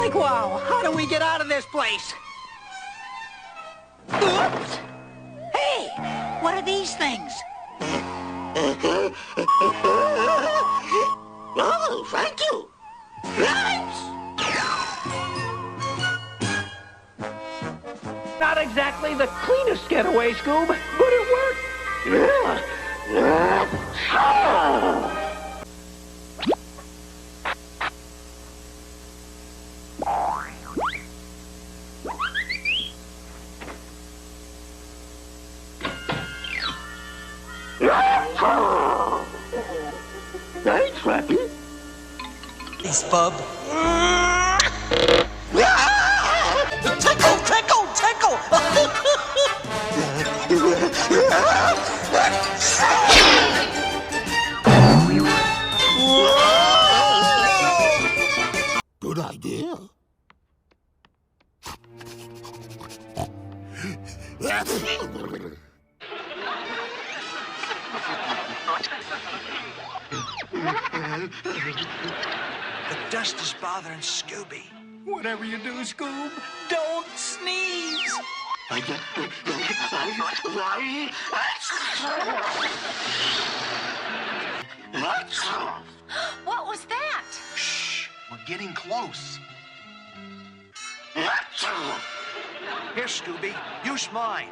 Like, wow, how do we get out of this place? Oops! Hey, what are these things? Oh, thank you. Thanks. Not exactly the cleanest getaway, Scoob, but it worked. Thanks, Flappy. Thanks, bub. Tickle, tickle, tickle! Good idea. The dust is bothering Scooby. Whatever you do, Scoob, don't sneeze. What was that? Shh, we're getting close. Here, Scooby, use mine.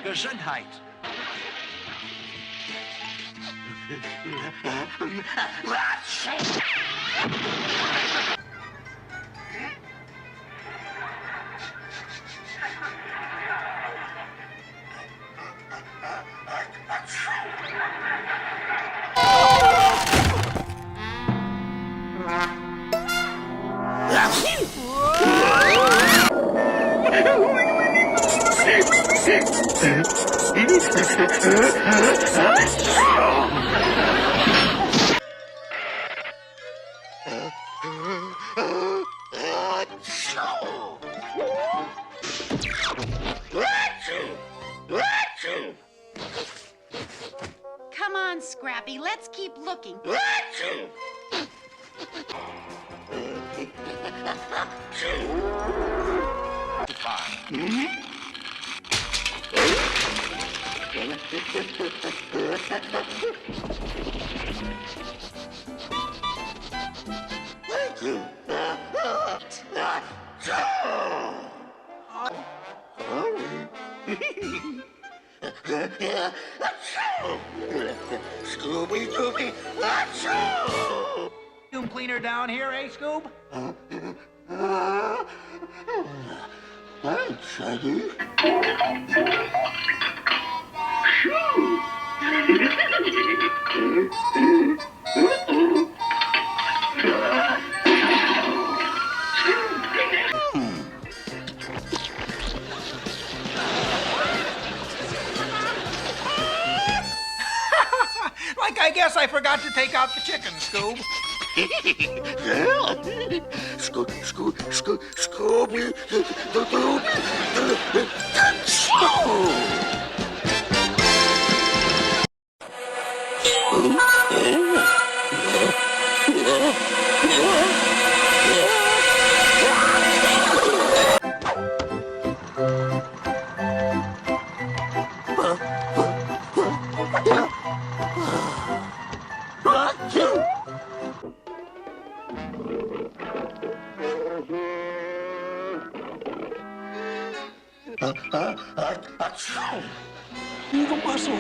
Gesundheit. Come on, Scrappy, let's keep looking. Scooby, Scooby, achoo! Vacuum cleaner down here, eh, Scoob? Thanks, Shaggy. Like, I guess I forgot to take out the chicken, Scoob. Scooby, Eagle muscle.